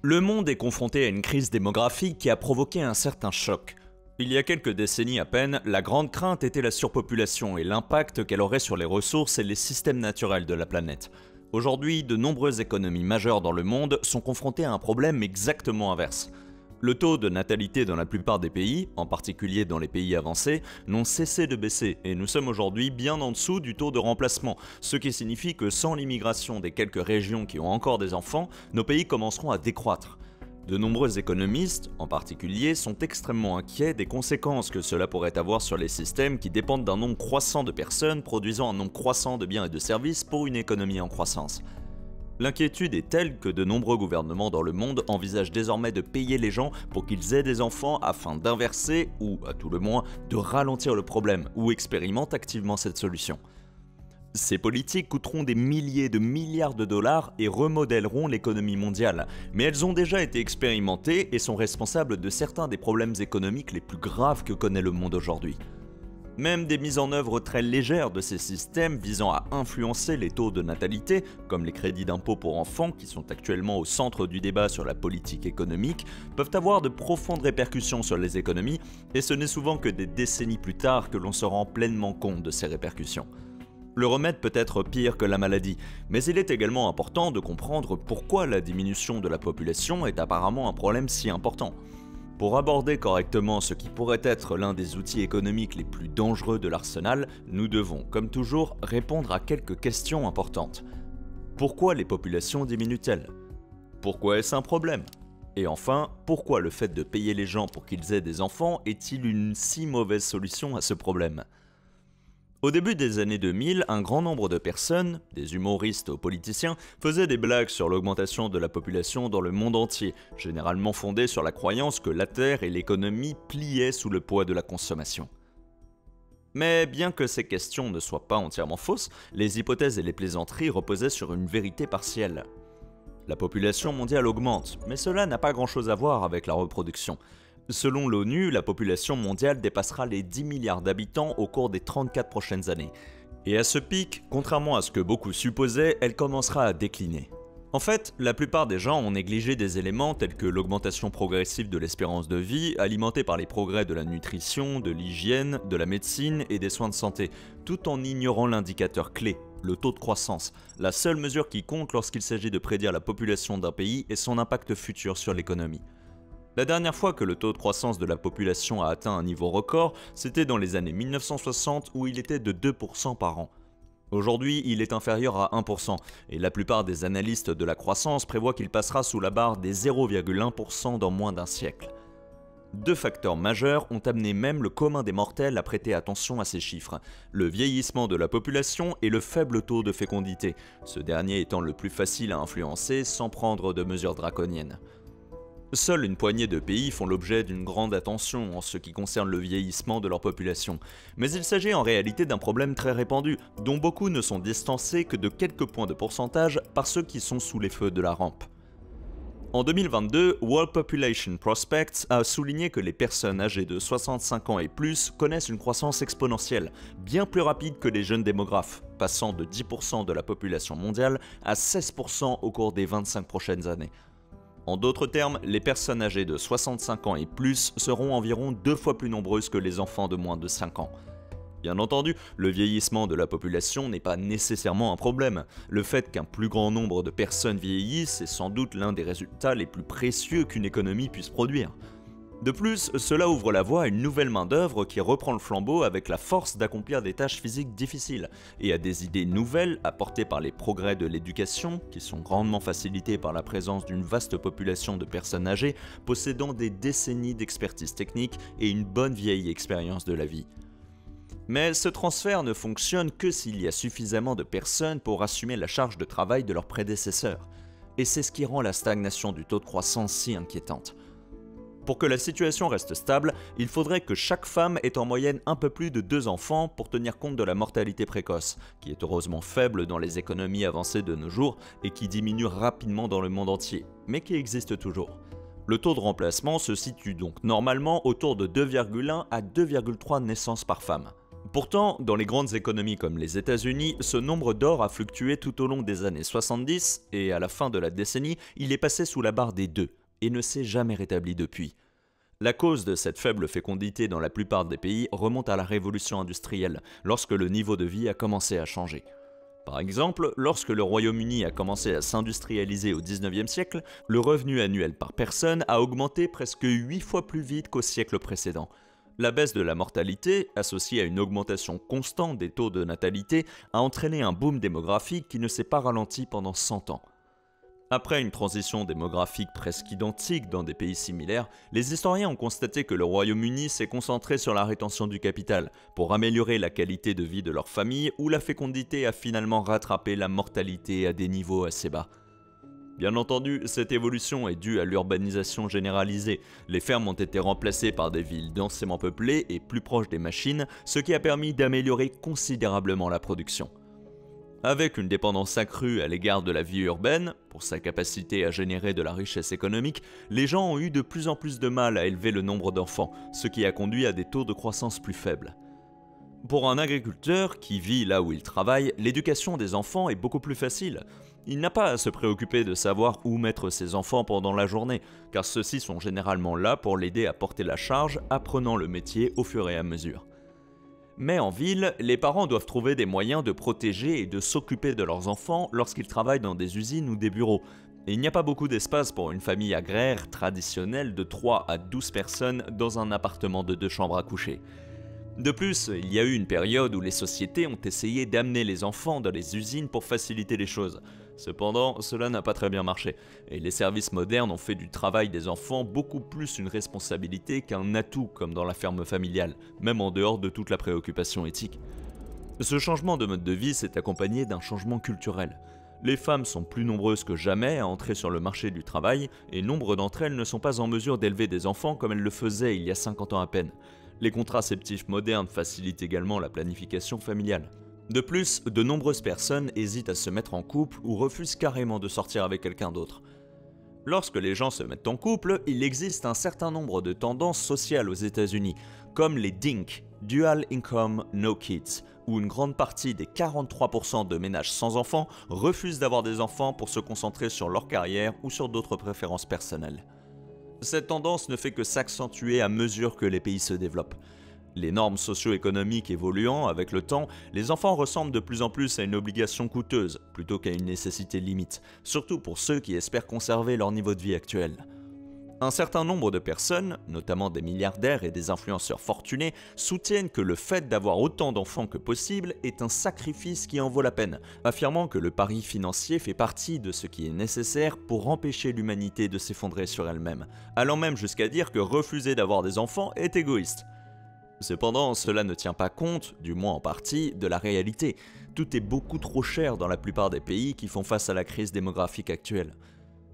Le monde est confronté à une crise démographique qui a provoqué un certain choc. Il y a quelques décennies à peine, la grande crainte était la surpopulation et l'impact qu'elle aurait sur les ressources et les systèmes naturels de la planète. Aujourd'hui, de nombreuses économies majeures dans le monde sont confrontées à un problème exactement inverse. Le taux de natalité dans la plupart des pays, en particulier dans les pays avancés, n'ont cessé de baisser et nous sommes aujourd'hui bien en dessous du taux de remplacement, ce qui signifie que sans l'immigration des quelques régions qui ont encore des enfants, nos pays commenceront à décroître. De nombreux économistes, en particulier, sont extrêmement inquiets des conséquences que cela pourrait avoir sur les systèmes qui dépendent d'un nombre croissant de personnes produisant un nombre croissant de biens et de services pour une économie en croissance. L'inquiétude est telle que de nombreux gouvernements dans le monde envisagent désormais de payer les gens pour qu'ils aient des enfants afin d'inverser, ou à tout le moins, de ralentir le problème, ou expérimentent activement cette solution. Ces politiques coûteront des milliers de milliards de dollars et remodèleront l'économie mondiale, mais elles ont déjà été expérimentées et sont responsables de certains des problèmes économiques les plus graves que connaît le monde aujourd'hui. Même des mises en œuvre très légères de ces systèmes visant à influencer les taux de natalité, comme les crédits d'impôt pour enfants qui sont actuellement au centre du débat sur la politique économique, peuvent avoir de profondes répercussions sur les économies, et ce n'est souvent que des décennies plus tard que l'on se rend pleinement compte de ces répercussions. Le remède peut être pire que la maladie, mais il est également important de comprendre pourquoi la diminution de la population est apparemment un problème si important. Pour aborder correctement ce qui pourrait être l'un des outils économiques les plus dangereux de l'arsenal, nous devons, comme toujours, répondre à quelques questions importantes. Pourquoi les populations diminuent-elles? Pourquoi est-ce un problème? Et enfin, pourquoi le fait de payer les gens pour qu'ils aient des enfants est-il une si mauvaise solution à ce problème? Au début des années 2000, un grand nombre de personnes, des humoristes aux politiciens, faisaient des blagues sur l'augmentation de la population dans le monde entier, généralement fondées sur la croyance que la Terre et l'économie pliaient sous le poids de la consommation. Mais bien que ces questions ne soient pas entièrement fausses, les hypothèses et les plaisanteries reposaient sur une vérité partielle. La population mondiale augmente, mais cela n'a pas grand-chose à voir avec la reproduction. Selon l'ONU, la population mondiale dépassera les 10 milliards d'habitants au cours des 34 prochaines années. Et à ce pic, contrairement à ce que beaucoup supposaient, elle commencera à décliner. En fait, la plupart des gens ont négligé des éléments tels que l'augmentation progressive de l'espérance de vie, alimentée par les progrès de la nutrition, de l'hygiène, de la médecine et des soins de santé, tout en ignorant l'indicateur clé, le taux de croissance, la seule mesure qui compte lorsqu'il s'agit de prédire la population d'un pays et son impact futur sur l'économie. La dernière fois que le taux de croissance de la population a atteint un niveau record, c'était dans les années 1960 où il était de 2% par an. Aujourd'hui, il est inférieur à 1%, et la plupart des analystes de la croissance prévoient qu'il passera sous la barre des 0,1% dans moins d'un siècle. Deux facteurs majeurs ont amené même le commun des mortels à prêter attention à ces chiffres, le vieillissement de la population et le faible taux de fécondité, ce dernier étant le plus facile à influencer sans prendre de mesures draconiennes. Seule une poignée de pays font l'objet d'une grande attention en ce qui concerne le vieillissement de leur population, mais il s'agit en réalité d'un problème très répandu, dont beaucoup ne sont distancés que de quelques points de pourcentage par ceux qui sont sous les feux de la rampe. En 2022, World Population Prospects a souligné que les personnes âgées de 65 ans et plus connaissent une croissance exponentielle, bien plus rapide que les jeunes démographes, passant de 10% de la population mondiale à 16% au cours des 25 prochaines années. En d'autres termes, les personnes âgées de 65 ans et plus seront environ 2 fois plus nombreuses que les enfants de moins de 5 ans. Bien entendu, le vieillissement de la population n'est pas nécessairement un problème. Le fait qu'un plus grand nombre de personnes vieillissent est sans doute l'un des résultats les plus précieux qu'une économie puisse produire. De plus, cela ouvre la voie à une nouvelle main-d'œuvre qui reprend le flambeau avec la force d'accomplir des tâches physiques difficiles, et à des idées nouvelles apportées par les progrès de l'éducation, qui sont grandement facilités par la présence d'une vaste population de personnes âgées possédant des décennies d'expertise technique et une bonne vieille expérience de la vie. Mais ce transfert ne fonctionne que s'il y a suffisamment de personnes pour assumer la charge de travail de leurs prédécesseurs, et c'est ce qui rend la stagnation du taux de croissance si inquiétante. Pour que la situation reste stable, il faudrait que chaque femme ait en moyenne un peu plus de 2 enfants pour tenir compte de la mortalité précoce, qui est heureusement faible dans les économies avancées de nos jours et qui diminue rapidement dans le monde entier, mais qui existe toujours. Le taux de remplacement se situe donc normalement autour de 2,1 à 2,3 naissances par femme. Pourtant, dans les grandes économies comme les États-Unis, ce nombre d'or a fluctué tout au long des années 70 et à la fin de la décennie, il est passé sous la barre des 2 et ne s'est jamais rétabli depuis. La cause de cette faible fécondité dans la plupart des pays remonte à la révolution industrielle, lorsque le niveau de vie a commencé à changer. Par exemple, lorsque le Royaume-Uni a commencé à s'industrialiser au 19e siècle, le revenu annuel par personne a augmenté presque 8 fois plus vite qu'au siècle précédent. La baisse de la mortalité, associée à une augmentation constante des taux de natalité, a entraîné un boom démographique qui ne s'est pas ralenti pendant 100 ans. Après une transition démographique presque identique dans des pays similaires, les historiens ont constaté que le Royaume-Uni s'est concentré sur la rétention du capital pour améliorer la qualité de vie de leur famille, où la fécondité a finalement rattrapé la mortalité à des niveaux assez bas. Bien entendu, cette évolution est due à l'urbanisation généralisée. Les fermes ont été remplacées par des villes densément peuplées et plus proches des machines, ce qui a permis d'améliorer considérablement la production. Avec une dépendance accrue à l'égard de la vie urbaine, pour sa capacité à générer de la richesse économique, les gens ont eu de plus en plus de mal à élever le nombre d'enfants, ce qui a conduit à des taux de croissance plus faibles. Pour un agriculteur qui vit là où il travaille, l'éducation des enfants est beaucoup plus facile. Il n'a pas à se préoccuper de savoir où mettre ses enfants pendant la journée, car ceux-ci sont généralement là pour l'aider à porter la charge, apprenant le métier au fur et à mesure. Mais en ville, les parents doivent trouver des moyens de protéger et de s'occuper de leurs enfants lorsqu'ils travaillent dans des usines ou des bureaux. Et il n'y a pas beaucoup d'espace pour une famille agraire traditionnelle de 3 à 12 personnes dans un appartement de 2 chambres à coucher. De plus, il y a eu une période où les sociétés ont essayé d'amener les enfants dans les usines pour faciliter les choses. Cependant, cela n'a pas très bien marché, et les services modernes ont fait du travail des enfants beaucoup plus une responsabilité qu'un atout comme dans la ferme familiale, même en dehors de toute la préoccupation éthique. Ce changement de mode de vie s'est accompagné d'un changement culturel. Les femmes sont plus nombreuses que jamais à entrer sur le marché du travail, et nombre d'entre elles ne sont pas en mesure d'élever des enfants comme elles le faisaient il y a 50 ans à peine. Les contraceptifs modernes facilitent également la planification familiale. De plus, de nombreuses personnes hésitent à se mettre en couple ou refusent carrément de sortir avec quelqu'un d'autre. Lorsque les gens se mettent en couple, il existe un certain nombre de tendances sociales aux États-Unis, comme les DINK, Dual Income No Kids, où une grande partie des 43% de ménages sans enfants refusent d'avoir des enfants pour se concentrer sur leur carrière ou sur d'autres préférences personnelles. Cette tendance ne fait que s'accentuer à mesure que les pays se développent. Les normes socio-économiques évoluant avec le temps, les enfants ressemblent de plus en plus à une obligation coûteuse, plutôt qu'à une nécessité limite, surtout pour ceux qui espèrent conserver leur niveau de vie actuel. Un certain nombre de personnes, notamment des milliardaires et des influenceurs fortunés, soutiennent que le fait d'avoir autant d'enfants que possible est un sacrifice qui en vaut la peine, affirmant que le pari financier fait partie de ce qui est nécessaire pour empêcher l'humanité de s'effondrer sur elle-même, allant même jusqu'à dire que refuser d'avoir des enfants est égoïste. Cependant, cela ne tient pas compte, du moins en partie, de la réalité. Tout est beaucoup trop cher dans la plupart des pays qui font face à la crise démographique actuelle.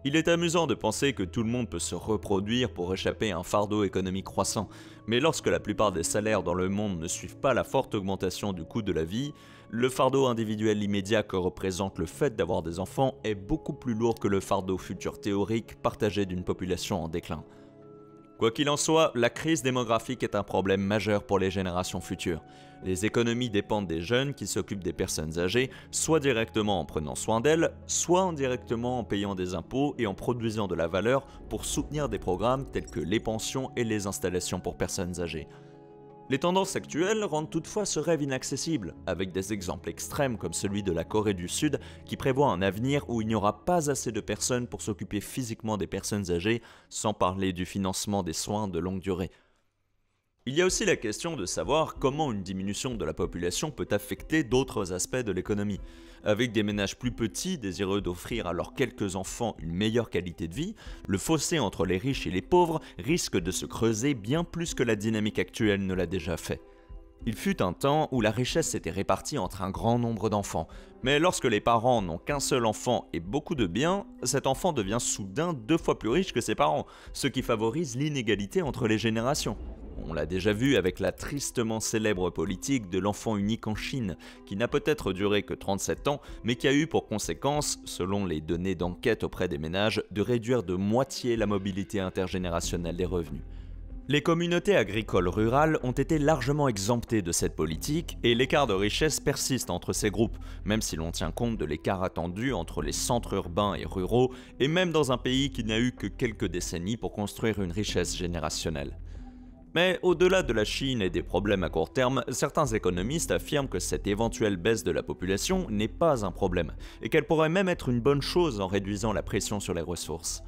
Il est amusant de penser que tout le monde peut se reproduire pour échapper à un fardeau économique croissant, mais lorsque la plupart des salaires dans le monde ne suivent pas la forte augmentation du coût de la vie, le fardeau individuel immédiat que représente le fait d'avoir des enfants est beaucoup plus lourd que le fardeau futur théorique partagé d'une population en déclin. Quoi qu'il en soit, la crise démographique est un problème majeur pour les générations futures. Les économies dépendent des jeunes qui s'occupent des personnes âgées, soit directement en prenant soin d'elles, soit indirectement en payant des impôts et en produisant de la valeur pour soutenir des programmes tels que les pensions et les installations pour personnes âgées. Les tendances actuelles rendent toutefois ce rêve inaccessible, avec des exemples extrêmes comme celui de la Corée du Sud qui prévoit un avenir où il n'y aura pas assez de personnes pour s'occuper physiquement des personnes âgées, sans parler du financement des soins de longue durée. Il y a aussi la question de savoir comment une diminution de la population peut affecter d'autres aspects de l'économie. Avec des ménages plus petits désireux d'offrir à leurs quelques enfants une meilleure qualité de vie, le fossé entre les riches et les pauvres risque de se creuser bien plus que la dynamique actuelle ne l'a déjà fait. Il fut un temps où la richesse s'était répartie entre un grand nombre d'enfants, mais lorsque les parents n'ont qu'un seul enfant et beaucoup de biens, cet enfant devient soudain 2 fois plus riche que ses parents, ce qui favorise l'inégalité entre les générations. On l'a déjà vu avec la tristement célèbre politique de l'enfant unique en Chine, qui n'a peut-être duré que 37 ans, mais qui a eu pour conséquence, selon les données d'enquête auprès des ménages, de réduire de moitié la mobilité intergénérationnelle des revenus. Les communautés agricoles rurales ont été largement exemptées de cette politique et l'écart de richesse persiste entre ces groupes, même si l'on tient compte de l'écart attendu entre les centres urbains et ruraux, et même dans un pays qui n'a eu que quelques décennies pour construire une richesse générationnelle. Mais au-delà de la Chine et des problèmes à court terme, certains économistes affirment que cette éventuelle baisse de la population n'est pas un problème, et qu'elle pourrait même être une bonne chose en réduisant la pression sur les ressources.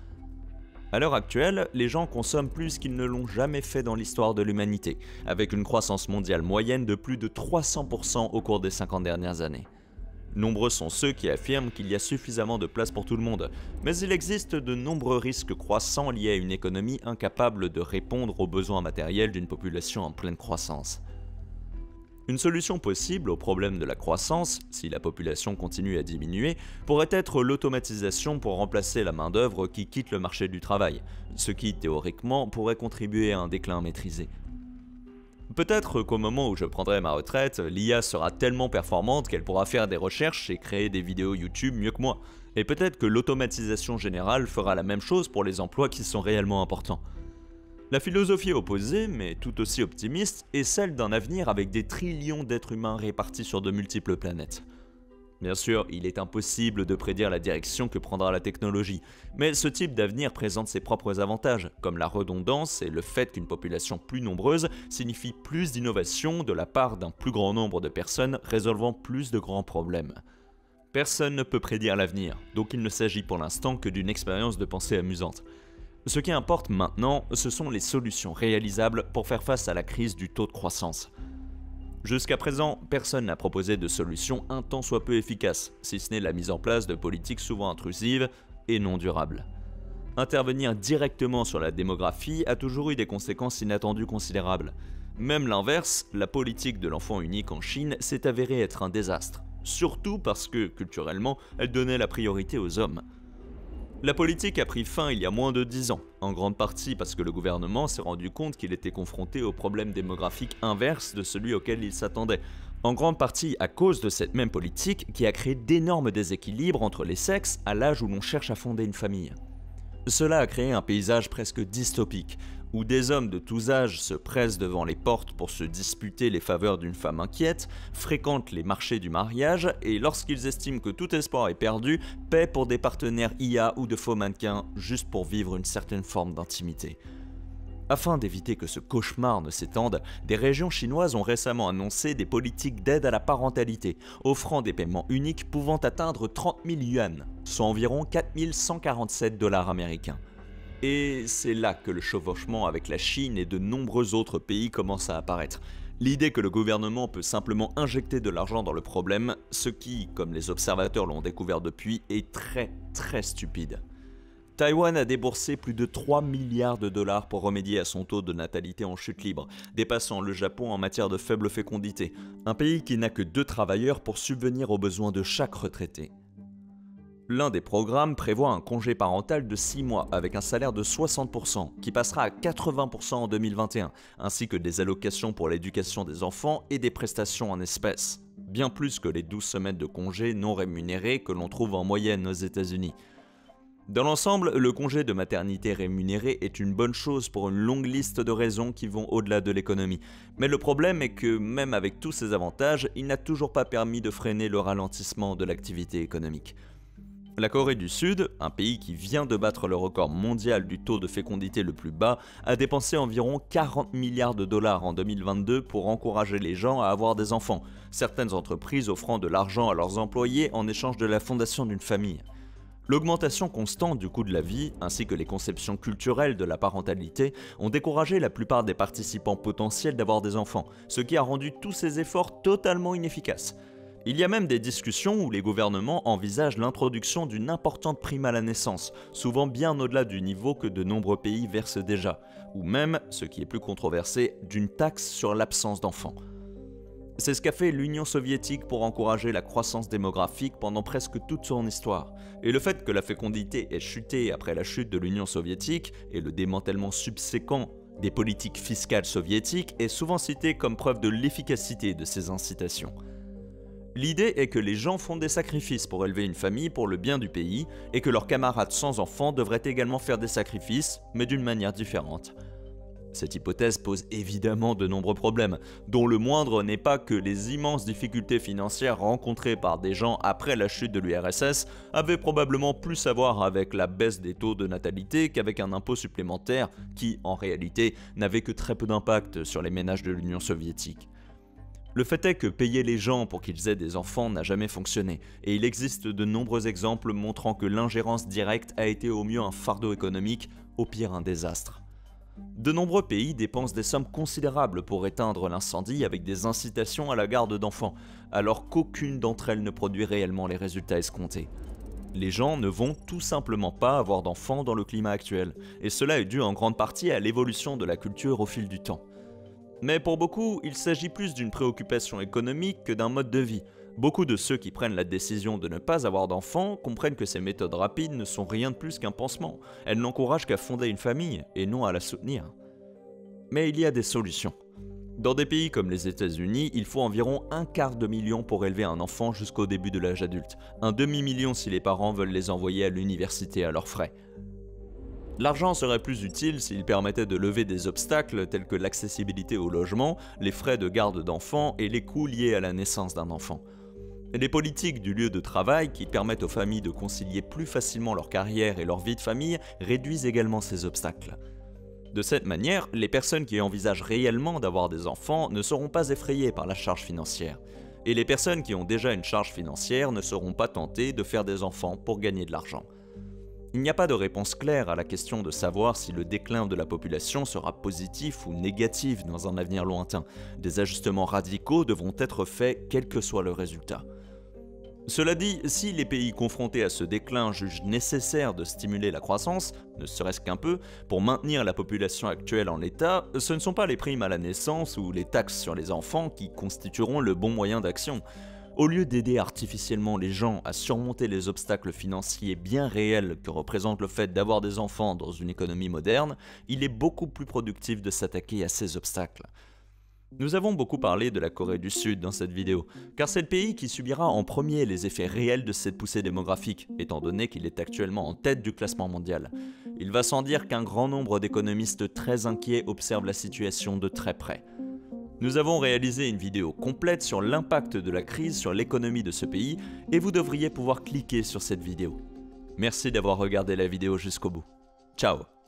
À l'heure actuelle, les gens consomment plus qu'ils ne l'ont jamais fait dans l'histoire de l'humanité, avec une croissance mondiale moyenne de plus de 300% au cours des 50 dernières années. Nombreux sont ceux qui affirment qu'il y a suffisamment de place pour tout le monde, mais il existe de nombreux risques croissants liés à une économie incapable de répondre aux besoins matériels d'une population en pleine croissance. Une solution possible au problème de la croissance, si la population continue à diminuer, pourrait être l'automatisation pour remplacer la main-d'œuvre qui quitte le marché du travail, ce qui, théoriquement, pourrait contribuer à un déclin maîtrisé. Peut-être qu'au moment où je prendrai ma retraite, l'IA sera tellement performante qu'elle pourra faire des recherches et créer des vidéos YouTube mieux que moi, et peut-être que l'automatisation générale fera la même chose pour les emplois qui sont réellement importants. La philosophie opposée, mais tout aussi optimiste, est celle d'un avenir avec des trillions d'êtres humains répartis sur de multiples planètes. Bien sûr, il est impossible de prédire la direction que prendra la technologie, mais ce type d'avenir présente ses propres avantages, comme la redondance et le fait qu'une population plus nombreuse signifie plus d'innovation de la part d'un plus grand nombre de personnes résolvant plus de grands problèmes. Personne ne peut prédire l'avenir, donc il ne s'agit pour l'instant que d'une expérience de pensée amusante. Ce qui importe maintenant, ce sont les solutions réalisables pour faire face à la crise du taux de croissance. Jusqu'à présent, personne n'a proposé de solution un tant soit peu efficace, si ce n'est la mise en place de politiques souvent intrusives et non durables. Intervenir directement sur la démographie a toujours eu des conséquences inattendues considérables. Même l'inverse, la politique de l'enfant unique en Chine s'est avérée être un désastre, surtout parce que, culturellement, elle donnait la priorité aux hommes. La politique a pris fin il y a moins de 10 ans, en grande partie parce que le gouvernement s'est rendu compte qu'il était confronté au problème démographique inverse de celui auquel il s'attendait, en grande partie à cause de cette même politique qui a créé d'énormes déséquilibres entre les sexes à l'âge où l'on cherche à fonder une famille. Cela a créé un paysage presque dystopique, où des hommes de tous âges se pressent devant les portes pour se disputer les faveurs d'une femme inquiète, fréquentent les marchés du mariage et lorsqu'ils estiment que tout espoir est perdu, paient pour des partenaires IA ou de faux mannequins juste pour vivre une certaine forme d'intimité. Afin d'éviter que ce cauchemar ne s'étende, des régions chinoises ont récemment annoncé des politiques d'aide à la parentalité, offrant des paiements uniques pouvant atteindre 30 000 yuan, soit environ 4 147 $ américains. Et c'est là que le chevauchement avec la Chine et de nombreux autres pays commence à apparaître. L'idée que le gouvernement peut simplement injecter de l'argent dans le problème, ce qui, comme les observateurs l'ont découvert depuis, est très stupide. Taïwan a déboursé plus de 3 milliards de dollars pour remédier à son taux de natalité en chute libre, dépassant le Japon en matière de faible fécondité, un pays qui n'a que 2 travailleurs pour subvenir aux besoins de chaque retraité. L'un des programmes prévoit un congé parental de 6 mois avec un salaire de 60%, qui passera à 80% en 2021, ainsi que des allocations pour l'éducation des enfants et des prestations en espèces, bien plus que les 12 semaines de congés non rémunérés que l'on trouve en moyenne aux États-Unis. Dans l'ensemble, le congé de maternité rémunéré est une bonne chose pour une longue liste de raisons qui vont au-delà de l'économie. Mais le problème est que, même avec tous ces avantages, il n'a toujours pas permis de freiner le ralentissement de l'activité économique. La Corée du Sud, un pays qui vient de battre le record mondial du taux de fécondité le plus bas, a dépensé environ 40 milliards de dollars en 2022 pour encourager les gens à avoir des enfants, certaines entreprises offrant de l'argent à leurs employés en échange de la fondation d'une famille. L'augmentation constante du coût de la vie, ainsi que les conceptions culturelles de la parentalité, ont découragé la plupart des participants potentiels d'avoir des enfants, ce qui a rendu tous ces efforts totalement inefficaces. Il y a même des discussions où les gouvernements envisagent l'introduction d'une importante prime à la naissance, souvent bien au-delà du niveau que de nombreux pays versent déjà, ou même, ce qui est plus controversé, d'une taxe sur l'absence d'enfants. C'est ce qu'a fait l'Union soviétique pour encourager la croissance démographique pendant presque toute son histoire. Et le fait que la fécondité ait chuté après la chute de l'Union soviétique et le démantèlement subséquent des politiques fiscales soviétiques est souvent cité comme preuve de l'efficacité de ces incitations. L'idée est que les gens font des sacrifices pour élever une famille pour le bien du pays et que leurs camarades sans enfants devraient également faire des sacrifices, mais d'une manière différente. Cette hypothèse pose évidemment de nombreux problèmes, dont le moindre n'est pas que les immenses difficultés financières rencontrées par des gens après la chute de l'URSS avaient probablement plus à voir avec la baisse des taux de natalité qu'avec un impôt supplémentaire qui, en réalité, n'avait que très peu d'impact sur les ménages de l'Union soviétique. Le fait est que payer les gens pour qu'ils aient des enfants n'a jamais fonctionné, et il existe de nombreux exemples montrant que l'ingérence directe a été au mieux un fardeau économique, au pire un désastre. De nombreux pays dépensent des sommes considérables pour éteindre l'incendie avec des incitations à la garde d'enfants, alors qu'aucune d'entre elles ne produit réellement les résultats escomptés. Les gens ne vont tout simplement pas avoir d'enfants dans le climat actuel, et cela est dû en grande partie à l'évolution de la culture au fil du temps. Mais pour beaucoup, il s'agit plus d'une préoccupation économique que d'un mode de vie. Beaucoup de ceux qui prennent la décision de ne pas avoir d'enfants comprennent que ces méthodes rapides ne sont rien de plus qu'un pansement. Elles n'encouragent qu'à fonder une famille et non à la soutenir. Mais il y a des solutions. Dans des pays comme les États-Unis, il faut environ 1/4 million pour élever un enfant jusqu'au début de l'âge adulte, un demi-million si les parents veulent les envoyer à l'université à leurs frais. L'argent serait plus utile s'il permettait de lever des obstacles tels que l'accessibilité au logement, les frais de garde d'enfants et les coûts liés à la naissance d'un enfant. Les politiques du lieu de travail qui permettent aux familles de concilier plus facilement leur carrière et leur vie de famille réduisent également ces obstacles. De cette manière, les personnes qui envisagent réellement d'avoir des enfants ne seront pas effrayées par la charge financière. Et les personnes qui ont déjà une charge financière ne seront pas tentées de faire des enfants pour gagner de l'argent. Il n'y a pas de réponse claire à la question de savoir si le déclin de la population sera positif ou négatif dans un avenir lointain. Des ajustements radicaux devront être faits quel que soit le résultat. Cela dit, si les pays confrontés à ce déclin jugent nécessaire de stimuler la croissance, ne serait-ce qu'un peu, pour maintenir la population actuelle en état, ce ne sont pas les primes à la naissance ou les taxes sur les enfants qui constitueront le bon moyen d'action. Au lieu d'aider artificiellement les gens à surmonter les obstacles financiers bien réels que représente le fait d'avoir des enfants dans une économie moderne, il est beaucoup plus productif de s'attaquer à ces obstacles. Nous avons beaucoup parlé de la Corée du Sud dans cette vidéo, car c'est le pays qui subira en premier les effets réels de cette poussée démographique, étant donné qu'il est actuellement en tête du classement mondial. Il va sans dire qu'un grand nombre d'économistes très inquiets observent la situation de très près. Nous avons réalisé une vidéo complète sur l'impact de la crise sur l'économie de ce pays et vous devriez pouvoir cliquer sur cette vidéo. Merci d'avoir regardé la vidéo jusqu'au bout. Ciao!